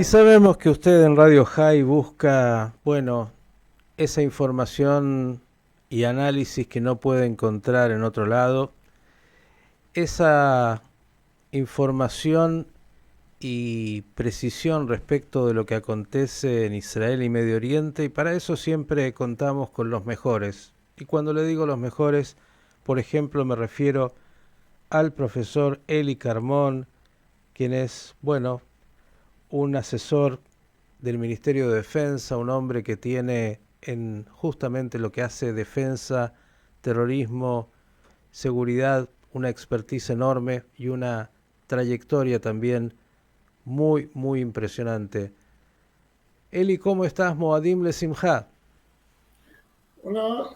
Y sabemos que usted en Radio High busca, bueno, esa información y análisis que no puede encontrar en otro lado, esa información y precisión respecto de lo que acontece en Israel y Medio Oriente, y para eso siempre contamos con los mejores. Y cuando le digo los mejores, por ejemplo, me refiero al profesor Eli Carmón, quien es, bueno, un asesor del Ministerio de Defensa, un hombre que tiene en justamente lo que hace defensa, terrorismo, seguridad, una expertise enorme y una trayectoria también muy, muy impresionante. Eli, ¿cómo estás? Moadim le Simha. Hola,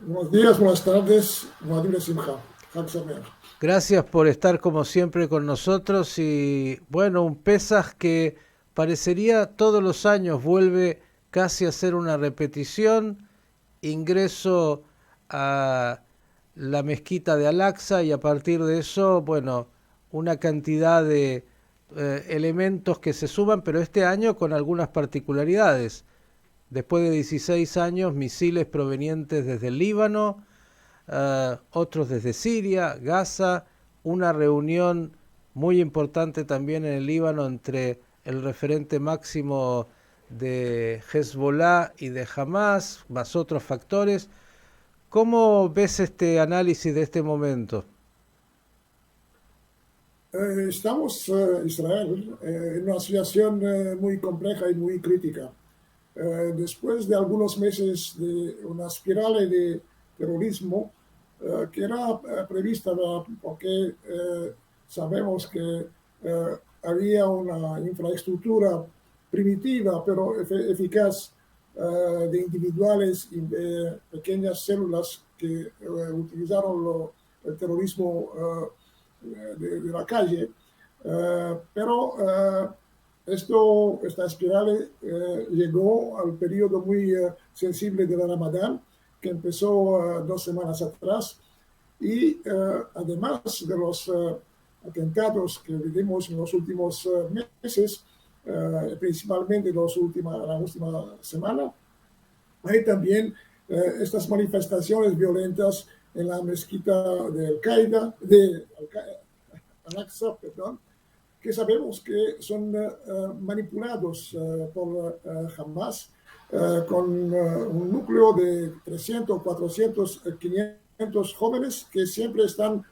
buenos días, buenas tardes, Vladimir Simha, Hag Sameach. Gracias por estar como siempre con nosotros y bueno, un Pesaj que parecería todos los años vuelve casi a ser una repetición, ingreso a la mezquita de Al-Aqsa y a partir de eso, bueno, una cantidad de elementos que se suman, pero este año con algunas particularidades. Después de 16 años, misiles provenientes desde el Líbano, otros desde Siria, Gaza, una reunión muy importante también en el Líbano entre el referente máximo de Hezbollah y de Hamas, más otros factores. ¿Cómo ves este análisis de este momento? Estamos, Israel, en una situación muy compleja y muy crítica. Después de algunos meses de una espiral de terrorismo que era prevista, ¿verdad? Porque sabemos que había una infraestructura primitiva pero eficaz de individuales y de pequeñas células que utilizaron el terrorismo de la calle. Pero esta espiral llegó al periodo muy sensible de la Ramadán, que empezó 2 semanas atrás, y además de los atentados que vivimos en los últimos meses, principalmente la última semana, hay también estas manifestaciones violentas en la mezquita de Al-Qaeda, de Al-Aqsa, perdón, que sabemos que son manipulados por Hamas con un núcleo de 300, 400, 500 jóvenes que siempre están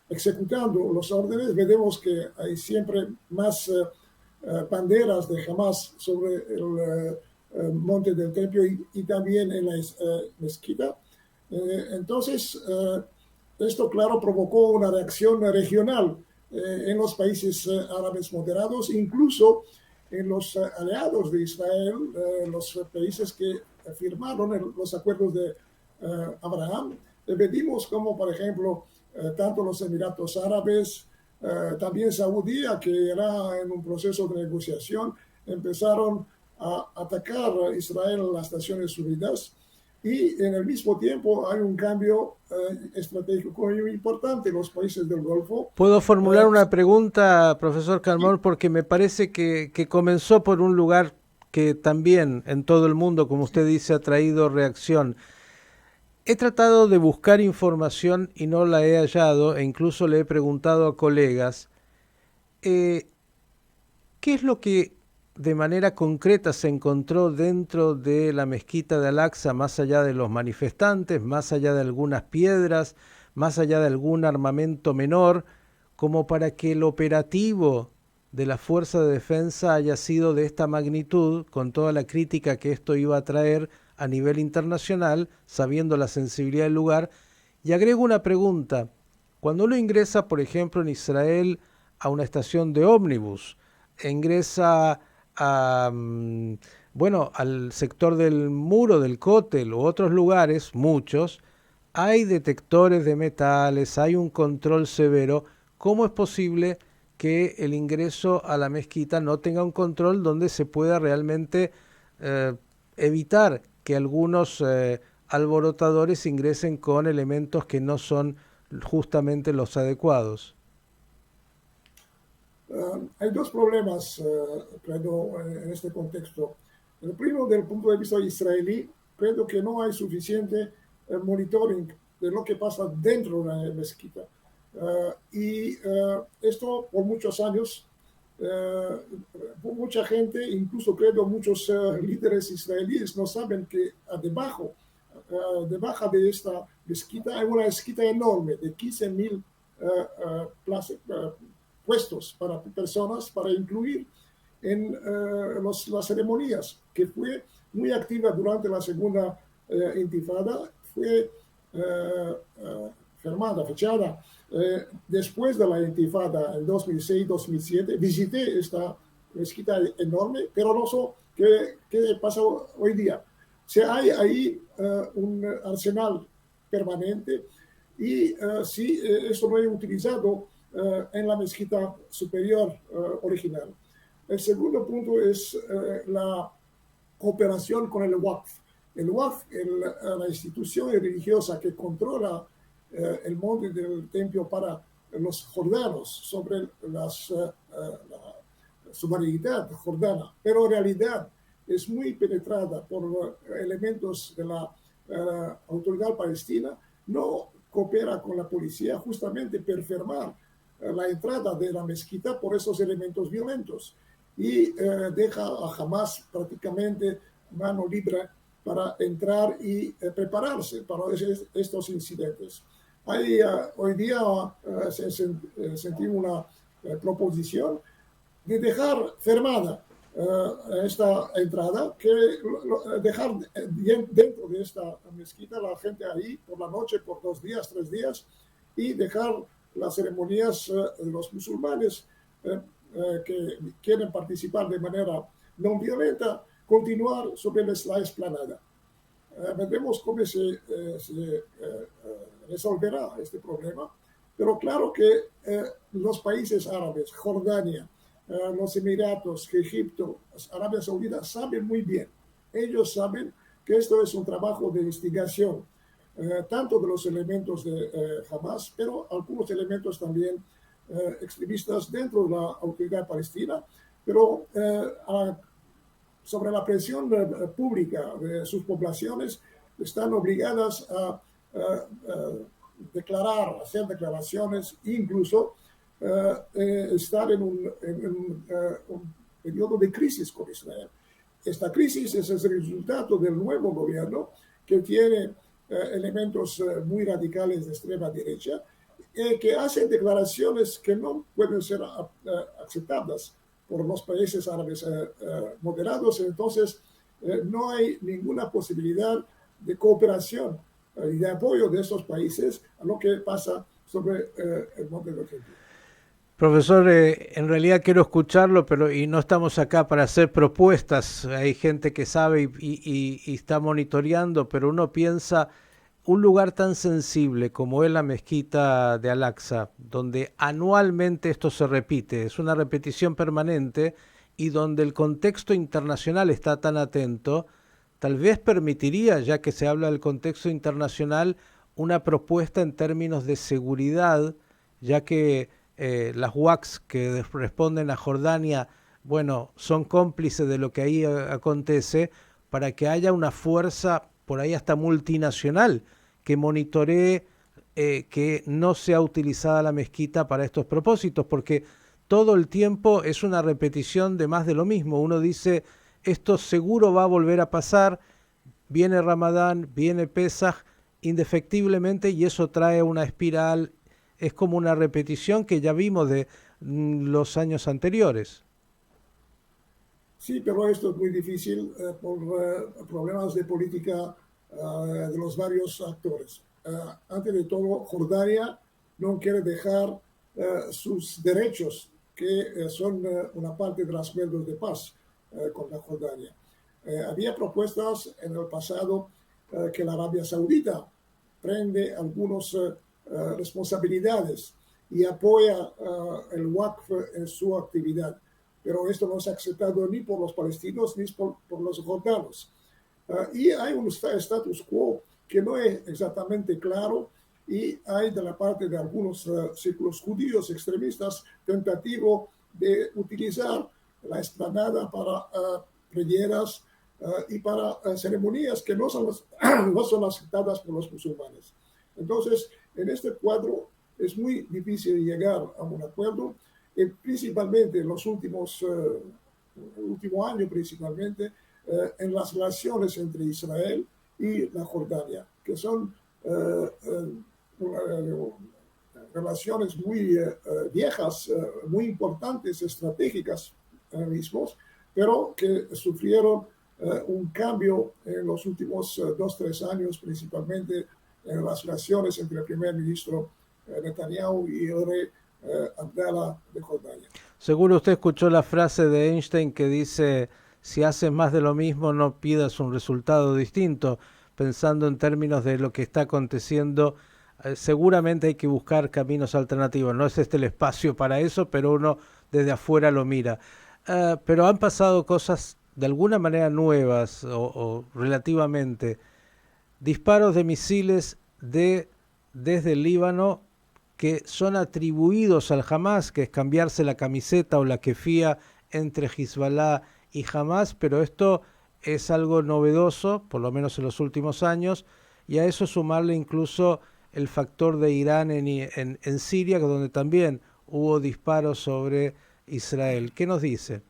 ejecutando los órdenes. Vemos que hay siempre más banderas de Hamas sobre el monte del templo y también en la mezquita. Entonces, esto, claro, provocó una reacción regional en los países árabes moderados, incluso en los aliados de Israel, los países que firmaron los acuerdos de Abraham. Pedimos como, por ejemplo, tanto los Emiratos Árabes, también Saudí, que era en un proceso de negociación, empezaron a atacar a Israel en las Naciones Unidas. Y en el mismo tiempo hay un cambio estratégico muy importante en los países del Golfo. Puedo formular una pregunta, profesor Calmón, porque me parece que comenzó por un lugar que también en todo el mundo, como usted dice, ha traído reacción. He tratado de buscar información y no la he hallado, e incluso le he preguntado a colegas, eh, ¿qué es lo que de manera concreta se encontró dentro de la mezquita de Al-Aqsa, más allá de los manifestantes, más allá de algunas piedras, más allá de algún armamento menor, como para que el operativo de la Fuerza de Defensa haya sido de esta magnitud, con toda la crítica que esto iba a traer a nivel internacional, sabiendo la sensibilidad del lugar? Y agrego una pregunta. Cuando uno ingresa, por ejemplo, en Israel a una estación de ómnibus, ingresa a, bueno, al sector del muro del cótel u otros lugares, muchos, hay detectores de metales, hay un control severo. ¿Cómo es posible que el ingreso a la mezquita no tenga un control donde se pueda realmente eh, evitar que algunos alborotadores ingresen con elementos que no son justamente los adecuados? Hay dos problemas, creo, en este contexto. El primero, del punto de vista israelí, creo que no hay suficiente monitoring de lo que pasa dentro de la mezquita. Esto por muchos años, mucha gente, incluso creo muchos líderes israelíes, no saben que debajo de esta mezquita hay una mezquita enorme de 15,000 puestos para personas para incluir en las ceremonias, que fue muy activa durante la segunda intifada, fue fechada después de la intifada en 2006-2007. Visité esta mezquita enorme, pero no sé qué pasa hoy día. O sea, hay ahí un arsenal permanente y sí, esto no es utilizado en la mezquita superior original. El segundo punto es la cooperación con el Waqf. El Waqf, la institución religiosa que controla el monte del templo para los jordanos sobre la subalidad jordana, pero en realidad es muy penetrada por elementos de la autoridad palestina, no coopera con la policía justamente para enfermar la entrada de la mezquita por esos elementos violentos y deja a Hamas prácticamente mano libre para entrar y prepararse para estos incidentes. Hoy día sentí una proposición de dejar firmada esta entrada, que dejar dentro de esta mezquita la gente ahí por la noche, por 2 días, 3 días, y dejar las ceremonias de los musulmanes que quieren participar de manera no violenta, continuar sobre la explanada. Veremos cómo se resolverá este problema, pero claro que los países árabes, Jordania, los Emiratos, Egipto, Arabia Saudita, saben muy bien, ellos saben que esto es un trabajo de investigación, tanto de los elementos de Hamas, pero algunos elementos también extremistas dentro de la autoridad palestina, pero sobre la presión pública de sus poblaciones, están obligadas a hacer declaraciones, incluso estar en un periodo de crisis con Israel. Esta crisis es el resultado del nuevo gobierno que tiene elementos muy radicales de extrema derecha, que hacen declaraciones que no pueden ser aceptadas por los países árabes moderados. Entonces, no hay ninguna posibilidad de cooperación y de apoyo de esos países a lo que pasa sobre el monte de Argentina. Profesor, en realidad quiero escucharlo, pero y no estamos acá para hacer propuestas. Hay gente que sabe y está monitoreando, pero uno piensa un lugar tan sensible como es la mezquita de Al-Aqsa, donde anualmente esto se repite, es una repetición permanente y donde el contexto internacional está tan atento, tal vez permitiría, ya que se habla del contexto internacional, una propuesta en términos de seguridad, ya que las WACs que responden a Jordania, bueno, son cómplices de lo que ahí acontece, para que haya una fuerza por ahí hasta multinacional que monitoree que no sea utilizada la mezquita para estos propósitos, porque todo el tiempo es una repetición de más de lo mismo. Uno dice, esto seguro va a volver a pasar, viene Ramadán, viene Pesaj, indefectiblemente, y eso trae una espiral. Es como una repetición que ya vimos de los años anteriores. Sí, pero esto es muy difícil por problemas de política de los varios actores. Antes de todo, Jordania no quiere dejar sus derechos, que son una parte de los acuerdos de paz con la Jordania. Había propuestas en el pasado que la Arabia Saudita prende algunas responsabilidades y apoya el Waqf en su actividad. Pero esto no es aceptado ni por los palestinos ni por los jordanos. Y hay un status quo que no es exactamente claro, y hay de la parte de algunos círculos judíos extremistas tentativo de utilizar la explanada para pregueras y para ceremonias que no son, no son aceptadas por los musulmanes. Entonces, en este cuadro es muy difícil llegar a un acuerdo, principalmente en los últimos último año principalmente, en las relaciones entre Israel y la Jordania, que son relaciones muy viejas, muy importantes, estratégicas mismos, pero que sufrieron un cambio en los últimos 2-3 años, principalmente en las relaciones entre el primer ministro Netanyahu y el rey Abdallah de Jordania. Seguro usted escuchó la frase de Einstein que dice, si haces más de lo mismo, no pidas un resultado distinto. Pensando en términos de lo que está aconteciendo, seguramente hay que buscar caminos alternativos. No es este el espacio para eso, pero uno desde afuera lo mira. Pero han pasado cosas de alguna manera nuevas o relativamente. Disparos de misiles desde el Líbano que son atribuidos al Hamas, que es cambiarse la camiseta o la kefía entre Hezbollah y Hamas, pero esto es algo novedoso, por lo menos en los últimos años, y a eso sumarle incluso el factor de Irán en Siria, donde también hubo disparos sobre Israel. ¿Qué nos dice?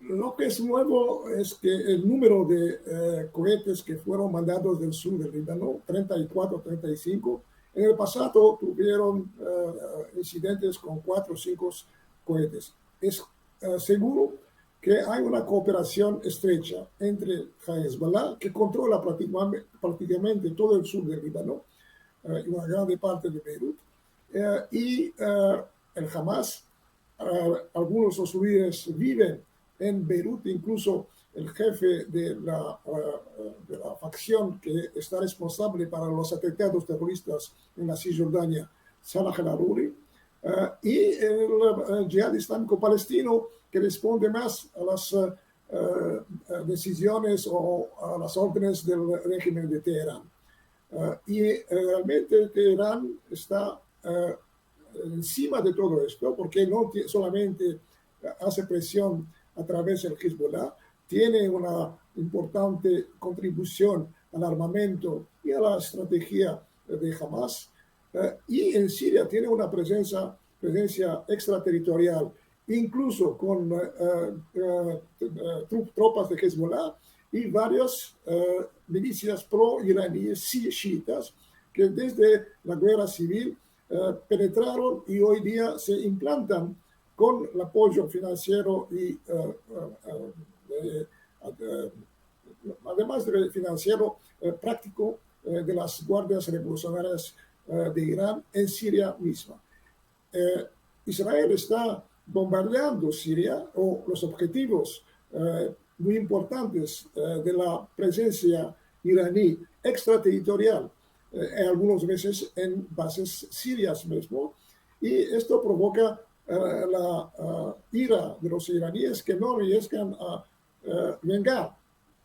Lo que es nuevo es que el número de cohetes que fueron mandados del sur del Líbano, 34, 35, en el pasado tuvieron incidentes con 4 o 5 cohetes. Es seguro que hay una cooperación estrecha entre Hezbollah, que controla prácticamente todo el sur del Líbano, y una gran parte de Beirut, y el Hamas. Algunos de los líderes viven en Beirut, incluso el jefe de la facción que está responsable para los atentados terroristas en la Cisjordania, Salah al-Aruri, y el Jihad Islámico Palestino, que responde más a las decisiones o a las órdenes del régimen de Teherán. Y realmente Teherán está encima de todo esto, porque no solamente hace presión a través del Hezbollah, tiene una importante contribución al armamento y a la estrategia de Hamas, y en Siria tiene una presencia extraterritorial, incluso con tropas de Hezbollah y varias milicias pro-iraníes chiitas que desde la guerra civil penetraron y hoy día se implantan con el apoyo financiero y además de financiero práctico de las guardias revolucionarias de Irán en Siria misma. Israel está bombardeando Siria, o los objetivos muy importantes de la presencia iraní extraterritorial, algunas veces en bases sirias mismo, y esto provoca la ira de los iraníes que no arriesgan a vengar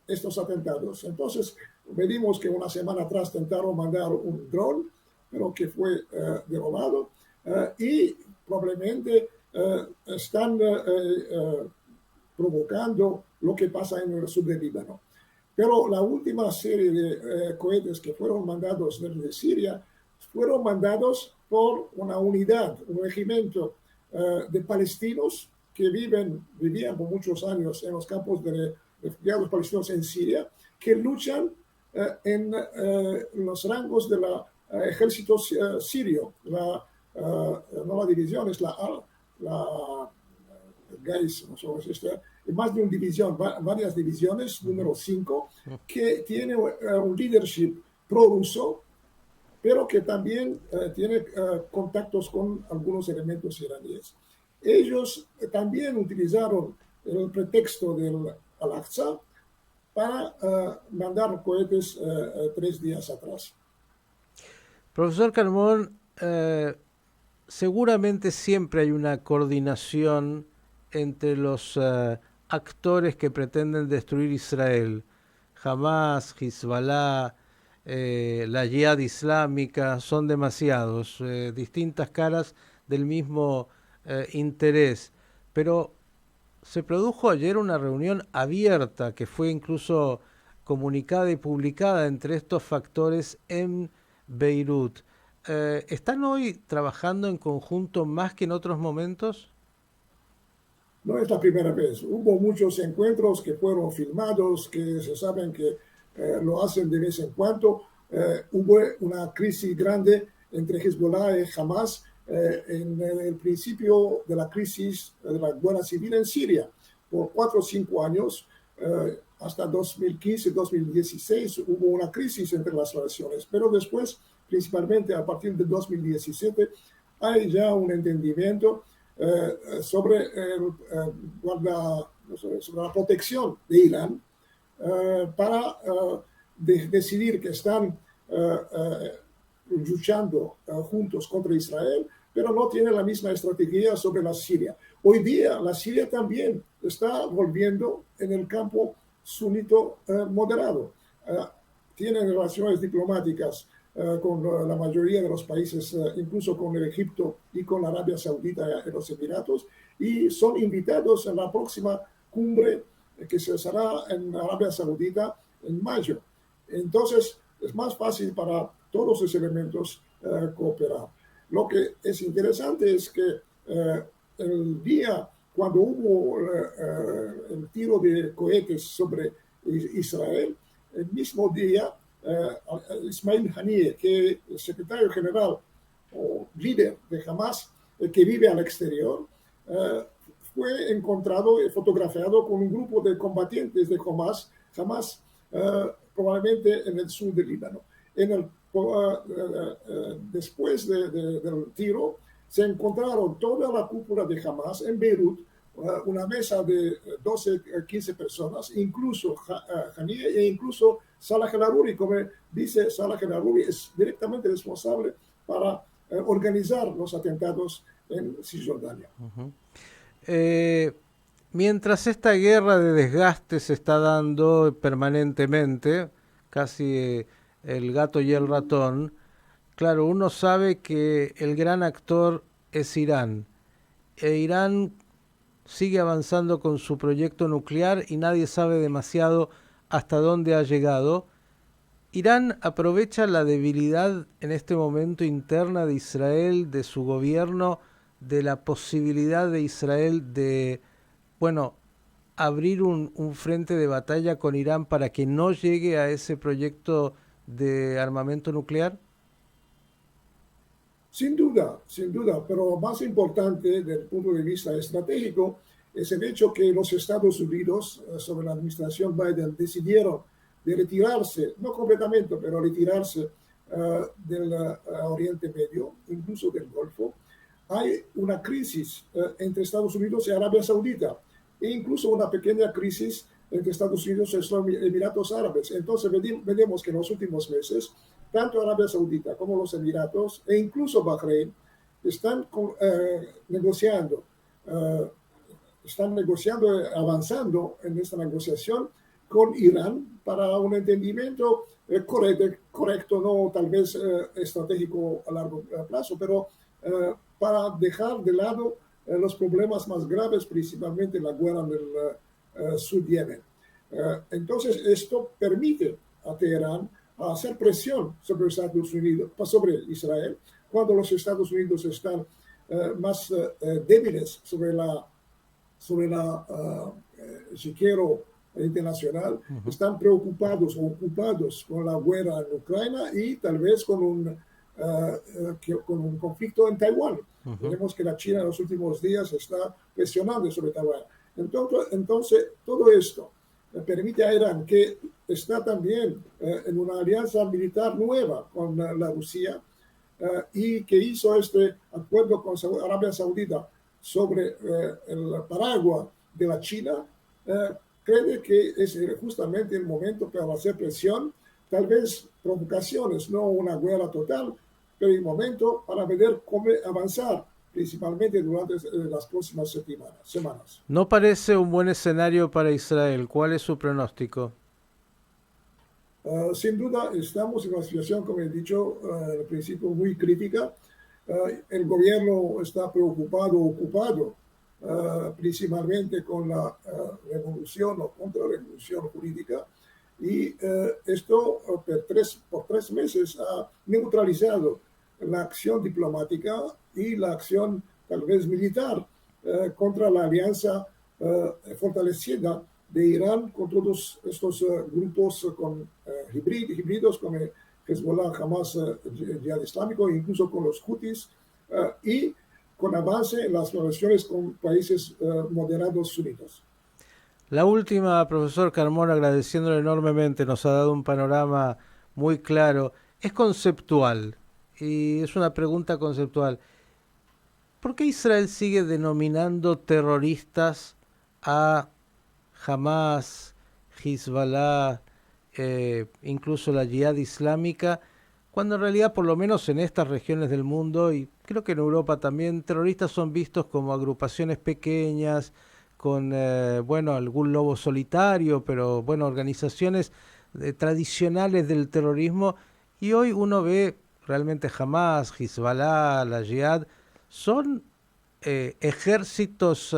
estos atentados. Entonces, vimos que una semana atrás intentaron mandar un dron, pero que fue derribado, y probablemente están provocando lo que pasa en el sur del Líbano. Pero la última serie de cohetes que fueron mandados desde Siria fueron mandados por una unidad, un regimiento de palestinos que vivían por muchos años en los campos de refugiados palestinos en Siria, que luchan en los rangos del ejército sirio. No la división, es la GAIS, no sé, más de una división, varias divisiones, número 5, que tiene un leadership pro-ruso, pero que también tiene contactos con algunos elementos iraníes. Ellos también utilizaron el pretexto del Al-Aqsa para mandar cohetes 3 días atrás. Profesor Carmón, seguramente siempre hay una coordinación entre los actores que pretenden destruir Israel, Hamas, Hezbollah, la Jihad Islámica, son demasiados, distintas caras del mismo interés. Pero se produjo ayer una reunión abierta que fue incluso comunicada y publicada entre estos factores en Beirut. ¿Están hoy trabajando en conjunto más que en otros momentos? No es la primera vez. Hubo muchos encuentros que fueron filmados, que se saben que lo hacen de vez en cuando. Hubo una crisis grande entre Hezbollah y Hamas en el principio de la crisis de la guerra civil en Siria. Por 4 o 5 años, hasta 2015-2016, hubo una crisis entre las relaciones. Pero después, principalmente a partir de 2017, hay ya un entendimiento sobre la protección de Irán para decidir que están luchando juntos contra Israel, pero no tienen la misma estrategia sobre la Siria. Hoy día la Siria también está volviendo en el campo sunito moderado. Tienen relaciones diplomáticas con la mayoría de los países, incluso con el Egipto y con la Arabia Saudita y los Emiratos, y son invitados a la próxima cumbre que se hará en Arabia Saudita en mayo. Entonces, es más fácil para todos los elementos cooperar. Lo que es interesante es que el día cuando hubo el tiro de cohetes sobre Israel, el mismo día, Ismail Haniyeh, que es el secretario general o líder de Hamas, que vive al exterior, fue encontrado y fotografiado con un grupo de combatientes de Hamas, probablemente en el sur del Líbano. Después del tiro, se encontraron toda la cúpula de Hamas en Beirut, una mesa de 12, 15 personas, incluso Haniyeh e incluso Salah el-Aruri. Como dice Salah el-Aruri, es directamente responsable para organizar los atentados en Cisjordania. Mientras esta guerra de desgaste se está dando permanentemente, casi el gato y el ratón, claro, uno sabe que el gran actor es Irán. Irán sigue avanzando con su proyecto nuclear y nadie sabe demasiado hasta dónde ha llegado. Irán aprovecha la debilidad en este momento interna de Israel, de su gobierno, de la posibilidad de Israel de, abrir un frente de batalla con Irán para que no llegue a ese proyecto de armamento nuclear. Sin duda, pero más importante desde el punto de vista estratégico es el hecho que los Estados Unidos, sobre la administración Biden, decidieron de retirarse, no completamente, pero retirarse del Oriente Medio, incluso del Golfo. Hay una crisis entre Estados Unidos y Arabia Saudita, e incluso una pequeña crisis entre Estados Unidos y los Emiratos Árabes. Entonces vemos que en los últimos meses, tanto Arabia Saudita como los Emiratos e incluso Bahrein están negociando, avanzando en esta negociación con Irán para un entendimiento correcto, no tal vez estratégico a largo plazo, pero para dejar de lado los problemas más graves, principalmente la guerra del Sud-Yemen. Entonces, esto permite a Teherán hacer presión sobre Estados Unidos, sobre Israel, cuando los Estados Unidos están más débiles sobre la siquiera internacional, están preocupados o ocupados con la guerra en Ucrania y tal vez con un conflicto en Taiwán. Vemos que la China en los últimos días está presionando sobre Taiwán. Entonces todo esto permite a Irán, que está también en una alianza militar nueva con la Rusia y que hizo este acuerdo con Arabia Saudita sobre el paraguas de la China, cree que es justamente el momento para hacer presión, tal vez provocaciones, no una guerra total, pero el momento para ver cómo avanzar, principalmente durante las próximas semanas. No parece un buen escenario para Israel. ¿Cuál es su pronóstico? Sin duda, estamos en una situación, como he dicho al principio, muy crítica. El gobierno está ocupado principalmente con la revolución o contrarrevolución jurídica, y esto por 3 meses ha neutralizado la acción diplomática y la acción tal vez militar contra la alianza fortalecida de Irán con todos estos grupos híbridos como Hezbollah, Hamas, Jihad Islámico, e incluso con los Houthis, y con avance en las relaciones con países moderados sunitas. La última, profesor Carmón, agradeciéndole enormemente, nos ha dado un panorama muy claro. Es conceptual, y es una pregunta conceptual. ¿Por qué Israel sigue denominando terroristas a Hamas, Hezbollah, incluso la Yihad Islámica, cuando en realidad, por lo menos en estas regiones del mundo, y creo que en Europa también, terroristas son vistos como agrupaciones pequeñas, con, bueno, algún lobo solitario, pero, bueno, organizaciones tradicionales del terrorismo, y hoy uno ve realmente Hamas, Hezbollah, la Yihad, son ejércitos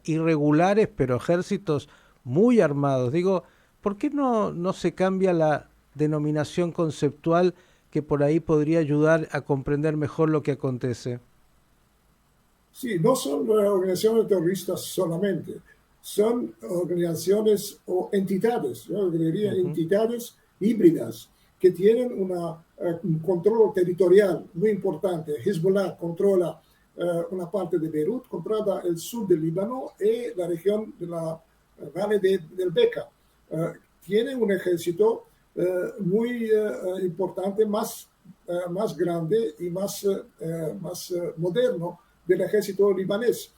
irregulares, pero ejércitos muy armados. Digo, ¿por qué no se cambia la denominación conceptual que por ahí podría ayudar a comprender mejor lo que acontece? Sí, no son organizaciones terroristas solamente, son organizaciones o entidades, yo diría entidades híbridas que tienen un control territorial muy importante. Hezbollah controla una parte de Beirut, controla el sur del Líbano y la región de la Valle del Beca. Tiene un ejército muy importante, más grande y más moderno del ejército libanés,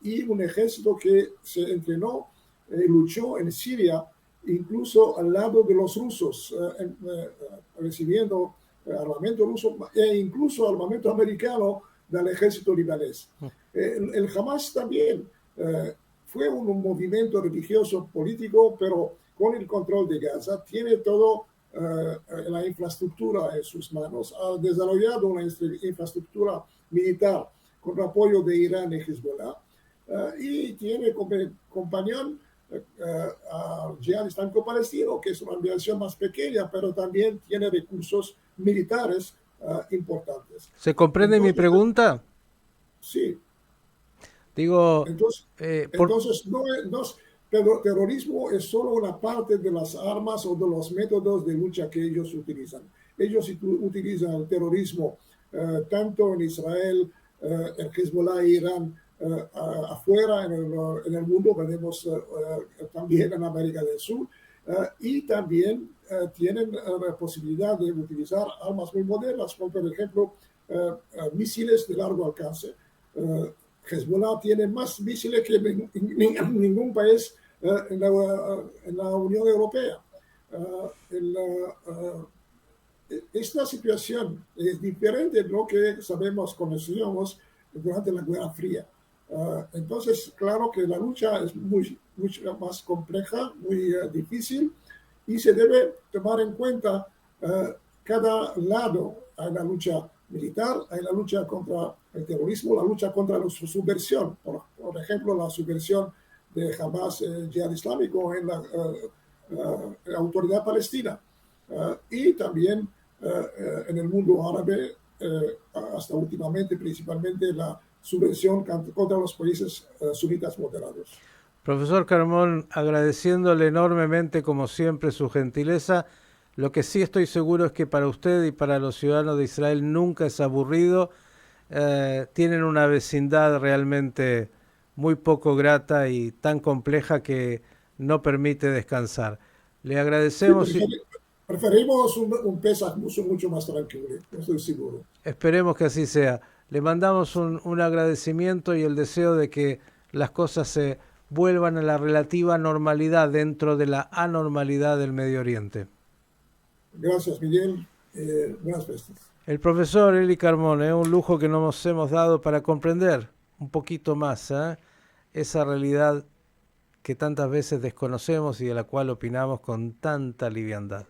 y un ejército que se entrenó y luchó en Siria, incluso al lado de los rusos, recibiendo armamento ruso e incluso armamento americano del ejército libanés. El Hamas también fue un movimiento religioso político, pero con el control de Gaza tiene todo la infraestructura en sus manos, ha desarrollado una infraestructura militar con el apoyo de Irán y Hezbollah, y tiene como compañón al Jihad Islámico Palestino, que es una organización más pequeña, pero también tiene recursos militares importantes. ¿Se comprende mi pregunta? Sí. Digo, entonces terrorismo es solo una parte de las armas o de los métodos de lucha que ellos utilizan. Ellos utilizan el terrorismo tanto en Israel, en Hezbollah e Irán, afuera en el mundo, veremos también en América del Sur, y también tienen la posibilidad de utilizar armas muy modernas, como por ejemplo misiles de largo alcance. Hezbollah tiene más misiles que ningún país en la Unión Europea. Esta situación es diferente de lo que conocíamos durante la Guerra Fría. Entonces, claro que la lucha es mucho más compleja, muy difícil, y se debe tomar en cuenta cada lado. Hay la lucha militar, hay la lucha contra el terrorismo, la lucha contra la subversión, por ejemplo, la subversión de Hamas, Jihad Islámico en la autoridad palestina, y también en el mundo árabe, hasta últimamente, principalmente la subversión contra los países sunitas moderados. Profesor Carmón, agradeciéndole enormemente, como siempre, su gentileza. Lo que sí estoy seguro es que para usted y para los ciudadanos de Israel nunca es aburrido. Tienen una vecindad realmente muy poco grata y tan compleja que no permite descansar. Le agradecemos. Sí, preferimos un Pesach mucho más tranquilo, estoy seguro. Esperemos que así sea. Le mandamos un agradecimiento y el deseo de que las cosas se vuelvan a la relativa normalidad dentro de la anormalidad del Medio Oriente. Gracias, Miguel. Buenas fiestas. El profesor Eli Carmón, un lujo que nos hemos dado para comprender un poquito más esa realidad que tantas veces desconocemos y de la cual opinamos con tanta liviandad.